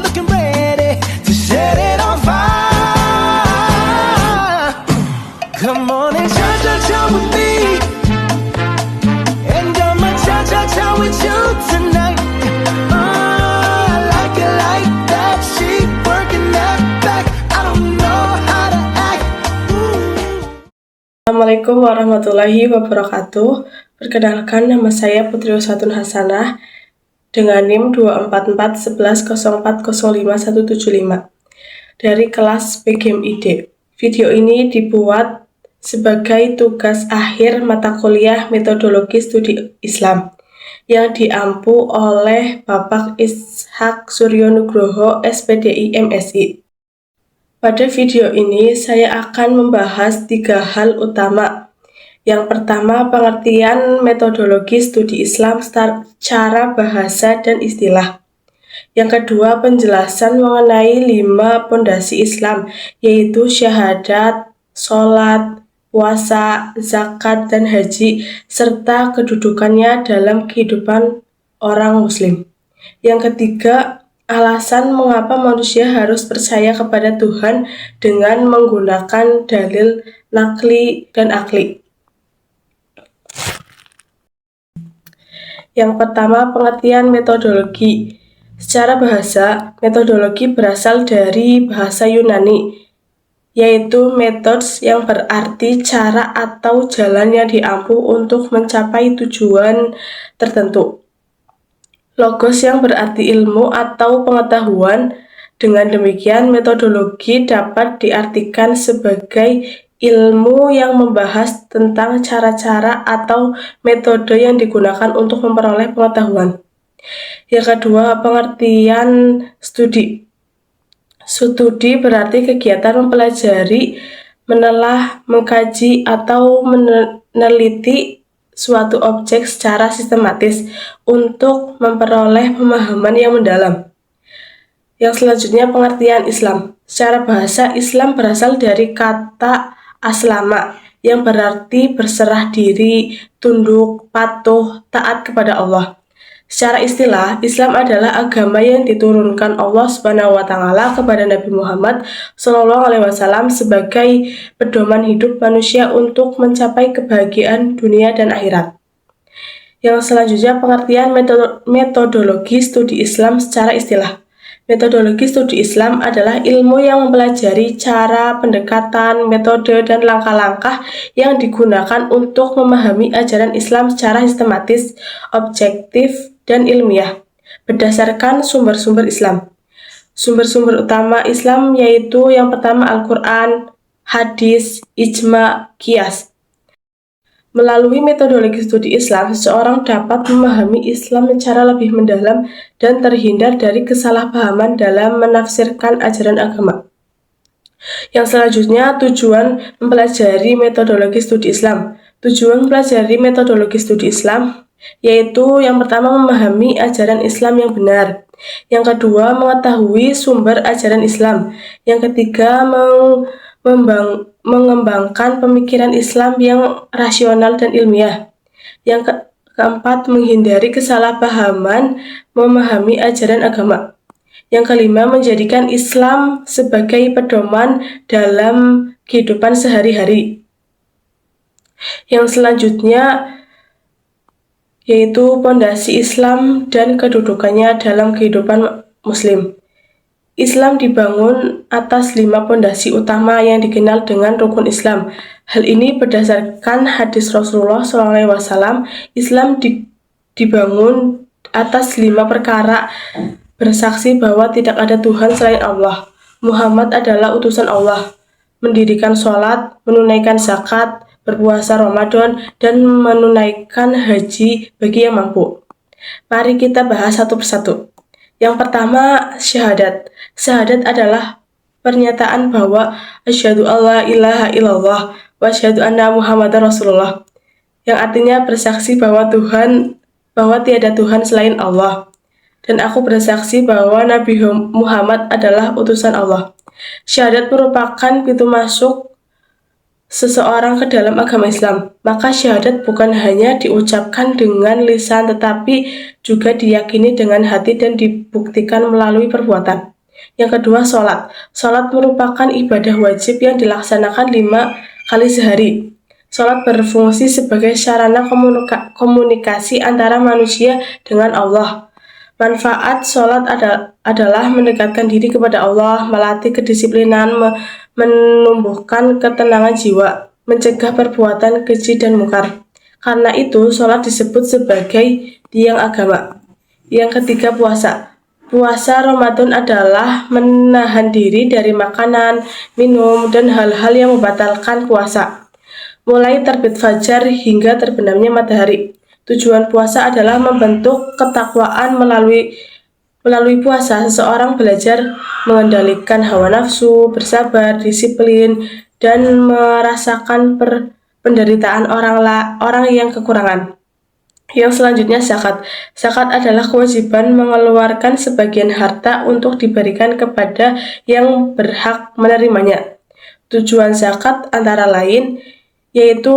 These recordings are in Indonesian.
you're looking ready to set it on fire. Come on and cha-cha-cha with me, and I'ma cha-cha-cha with you tonight. I like it like that, she working that back. I don't know how to act. Assalamualaikum warahmatullahi wabarakatuh. Perkenalkan, nama saya Putri Usatun Hasanah dengan NIM 2441104051175 dari kelas PGMID. Video ini dibuat sebagai tugas akhir mata kuliah Metodologi Studi Islam yang diampu oleh Bapak Ishak Suryo Nugroho, SPDI MSI. Pada video ini saya akan membahas 3 hal utama. Yang pertama, pengertian metodologi studi Islam secara bahasa dan istilah. Yang kedua, penjelasan mengenai 5 pondasi Islam, yaitu syahadat, sholat, puasa, zakat, dan haji, serta kedudukannya dalam kehidupan orang muslim. Yang ketiga, alasan mengapa manusia harus percaya kepada Tuhan dengan menggunakan dalil nakli dan akli. Yang pertama, pengertian metodologi. Secara bahasa, metodologi berasal dari bahasa Yunani, yaitu methods yang berarti cara atau jalan yang diampu untuk mencapai tujuan tertentu. Logos yang berarti ilmu atau pengetahuan. Dengan demikian, metodologi dapat diartikan sebagai ilmu yang membahas tentang cara-cara atau metode yang digunakan untuk memperoleh pengetahuan. Yang kedua, pengertian studi. Studi berarti kegiatan mempelajari, menelah, mengkaji, atau meneliti suatu objek secara sistematis untuk memperoleh pemahaman yang mendalam. Yang selanjutnya, pengertian Islam. Secara bahasa, Islam berasal dari kata aslama yang berarti berserah diri, tunduk, patuh, taat kepada Allah. Secara istilah, Islam adalah agama yang diturunkan Allah Subhanahu wa Ta'ala kepada Nabi Muhammad SAW sebagai pedoman hidup manusia untuk mencapai kebahagiaan dunia dan akhirat. Yang selanjutnya, pengertian metodologi studi Islam secara istilah. Metodologi studi Islam adalah ilmu yang mempelajari cara, pendekatan, metode, dan langkah-langkah yang digunakan untuk memahami ajaran Islam secara sistematis, objektif, dan ilmiah, berdasarkan sumber-sumber Islam. Sumber-sumber utama Islam yaitu yang pertama Al-Quran, hadis, ijma, qiyas. Melalui metodologi studi Islam, seseorang dapat memahami Islam secara lebih mendalam dan terhindar dari kesalahpahaman dalam menafsirkan ajaran agama. Yang selanjutnya, tujuan mempelajari metodologi studi Islam. Tujuan mempelajari metodologi studi Islam yaitu yang pertama memahami ajaran Islam yang benar. Yang kedua, mengetahui sumber ajaran Islam. Yang ketiga, mengembangkan pemikiran Islam yang rasional dan ilmiah. Yang keempat, menghindari kesalahpahaman memahami ajaran agama. Yang kelima, menjadikan Islam sebagai pedoman dalam kehidupan sehari-hari. Yang selanjutnya yaitu pondasi Islam dan kedudukannya dalam kehidupan muslim. Islam dibangun atas 5 pondasi utama yang dikenal dengan rukun Islam. Hal ini berdasarkan hadis Rasulullah SAW. Islam dibangun atas 5 perkara: bersaksi bahwa tidak ada Tuhan selain Allah, Muhammad adalah utusan Allah, mendirikan sholat, menunaikan zakat, berpuasa Ramadan, dan menunaikan haji bagi yang mampu. Mari kita bahas satu persatu. Yang pertama, syahadat. Syahadat adalah pernyataan bahwa asyhadu alla ilaha illallah wa asyhadu anna Muhammadar Rasulullah, yang artinya bersaksi bahwa tiada Tuhan selain Allah, dan aku bersaksi bahwa Nabi Muhammad adalah utusan Allah. Syahadat merupakan pintu masuk seseorang ke dalam agama Islam, maka syahadat bukan hanya diucapkan dengan lisan tetapi juga diyakini dengan hati dan dibuktikan melalui perbuatan. Yang kedua, sholat. Sholat merupakan ibadah wajib yang dilaksanakan 5 kali sehari. Sholat berfungsi sebagai sarana komunikasi antara manusia dengan Allah. Manfaat sholat adalah mendekatkan diri kepada Allah, melatih kedisiplinan, menumbuhkan ketenangan jiwa, mencegah perbuatan keji dan mungkar. Karena itu, sholat disebut sebagai tiang agama. Yang ketiga, puasa. Puasa Ramadan adalah menahan diri dari makanan, minum, dan hal-hal yang membatalkan puasa, mulai terbit fajar hingga terbenamnya matahari. Tujuan puasa adalah membentuk ketakwaan. Melalui puasa, seseorang belajar mengendalikan hawa nafsu, bersabar, disiplin, dan merasakan penderitaan orang yang kekurangan. Yang selanjutnya, zakat. Zakat adalah kewajiban mengeluarkan sebagian harta untuk diberikan kepada yang berhak menerimanya. Tujuan zakat antara lain yaitu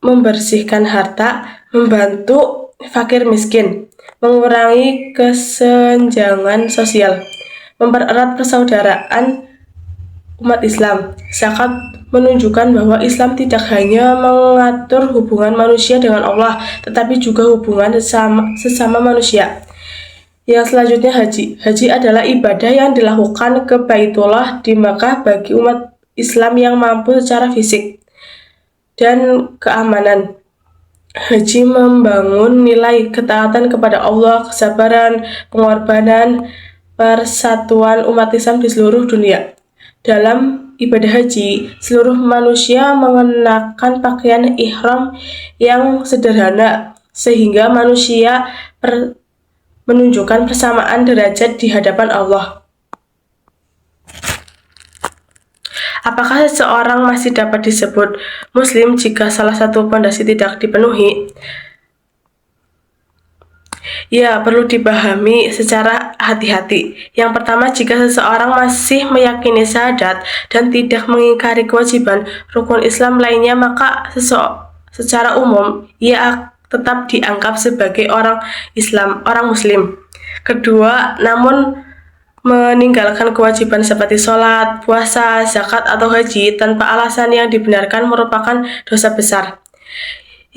membersihkan harta, membantu fakir miskin, mengurangi kesenjangan sosial, mempererat persaudaraan umat Islam. Zakat menunjukkan bahwa Islam tidak hanya mengatur hubungan manusia dengan Allah, tetapi juga hubungan sesama manusia. Yang selanjutnya, haji. Haji adalah ibadah yang dilakukan ke Baitullah di Makkah bagi umat Islam yang mampu secara fisik dan keamanan. Haji membangun nilai ketaatan kepada Allah, kesabaran, pengorbanan, persatuan umat Islam di seluruh dunia. Dalam ibadah haji, seluruh manusia mengenakan pakaian ihram yang sederhana sehingga manusia menunjukkan persamaan derajat di hadapan Allah. Apakah seseorang masih dapat disebut Muslim jika salah satu pondasi tidak dipenuhi? Ya, perlu dipahami secara hati-hati. Yang pertama, jika seseorang masih meyakini syahadat dan tidak mengingkari kewajiban rukun Islam lainnya, maka secara umum ia tetap dianggap sebagai orang Islam, orang Muslim. Kedua, namun meninggalkan kewajiban seperti sholat, puasa, zakat, atau haji tanpa alasan yang dibenarkan merupakan dosa besar.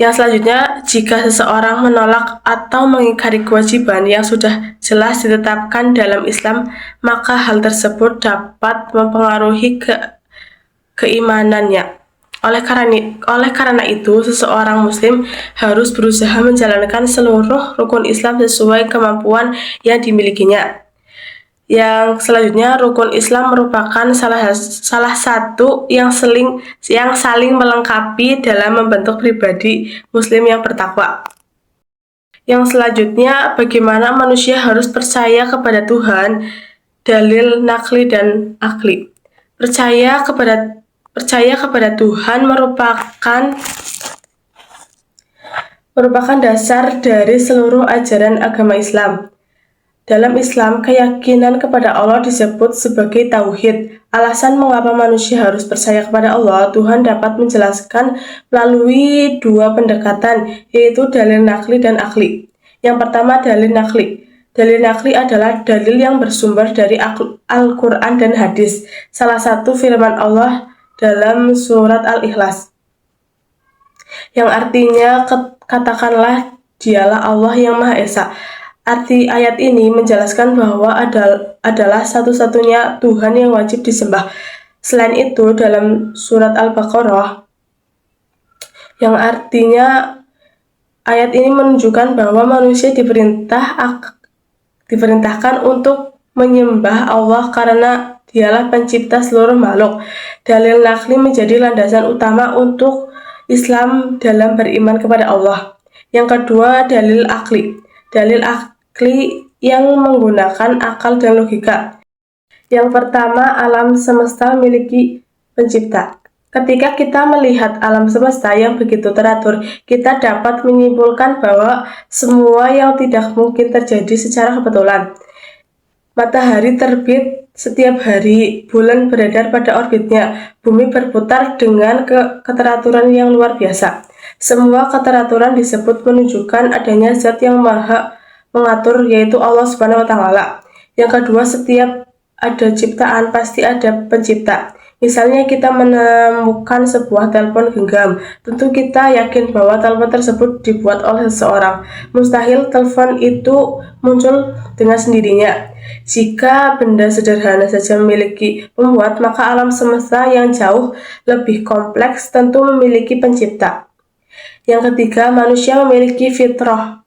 Yang selanjutnya, jika seseorang menolak atau mengingkari kewajiban yang sudah jelas ditetapkan dalam Islam, maka hal tersebut dapat mempengaruhi keimanannya. Oleh karena itu, seseorang Muslim harus berusaha menjalankan seluruh rukun Islam sesuai kemampuan yang dimilikinya. Yang selanjutnya, rukun Islam merupakan salah satu yang saling melengkapi dalam membentuk pribadi Muslim yang bertakwa. Yang selanjutnya, bagaimana manusia harus percaya kepada Tuhan, dalil nakli dan akli. Percaya kepada Tuhan merupakan dasar dari seluruh ajaran agama Islam. Dalam Islam, keyakinan kepada Allah disebut sebagai tauhid. Alasan mengapa manusia harus percaya kepada Allah, Tuhan dapat menjelaskan melalui 2 pendekatan, yaitu dalil nakli dan akli. Yang pertama, dalil nakli. Dalil nakli adalah dalil yang bersumber dari Al-Quran dan hadis. Salah satu firman Allah dalam surat Al-Ikhlas, yang artinya, katakanlah dialah Allah yang Maha Esa. Arti ayat ini menjelaskan bahwa adalah satu-satunya Tuhan yang wajib disembah. Selain itu, dalam surat Al-Baqarah, yang artinya ayat ini menunjukkan bahwa manusia diperintahkan untuk menyembah Allah karena dialah pencipta seluruh makhluk. Dalil nakli menjadi landasan utama untuk Islam dalam beriman kepada Allah. Yang kedua, dalil akli. Dalil akli yang menggunakan akal dan logika. Yang pertama, alam semesta memiliki pencipta. Ketika kita melihat alam semesta yang begitu teratur, kita dapat menyimpulkan bahwa semua yang tidak mungkin terjadi secara kebetulan. Matahari terbit setiap hari, bulan beredar pada orbitnya, bumi berputar dengan keteraturan yang luar biasa. Semua keteraturan disebut menunjukkan adanya zat yang maha mengatur, yaitu Allah Subhanahu wa Ta'ala. Yang kedua, setiap ada ciptaan pasti ada pencipta. Misalnya kita menemukan sebuah telepon genggam, tentu kita yakin bahwa telepon tersebut dibuat oleh seseorang. Mustahil telepon itu muncul dengan sendirinya. Jika benda sederhana saja memiliki pembuat, maka alam semesta yang jauh lebih kompleks tentu memiliki pencipta. Yang ketiga, manusia memiliki fitrah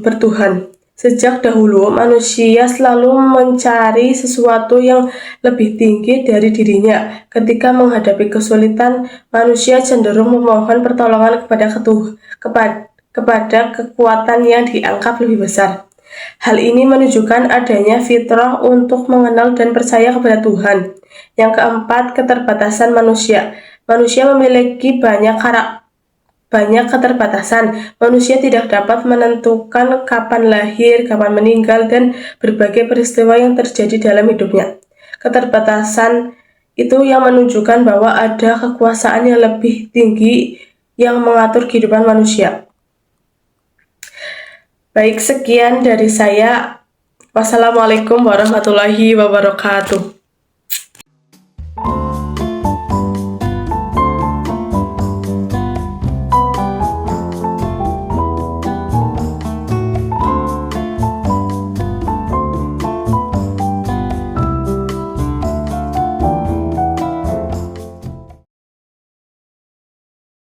bertuhan. Sejak dahulu, manusia selalu mencari sesuatu yang lebih tinggi dari dirinya. Ketika menghadapi kesulitan, manusia cenderung memohon pertolongan kepada kekuatan yang dianggap lebih besar. Hal ini menunjukkan adanya fitrah untuk mengenal dan percaya kepada Tuhan. Yang keempat, keterbatasan manusia. Manusia memiliki banyak keterbatasan. Manusia tidak dapat menentukan kapan lahir, kapan meninggal, dan berbagai peristiwa yang terjadi dalam hidupnya. Keterbatasan itu yang menunjukkan bahwa ada kekuasaan yang lebih tinggi yang mengatur kehidupan manusia. Baik, sekian dari saya. Wassalamualaikum warahmatullahi wabarakatuh.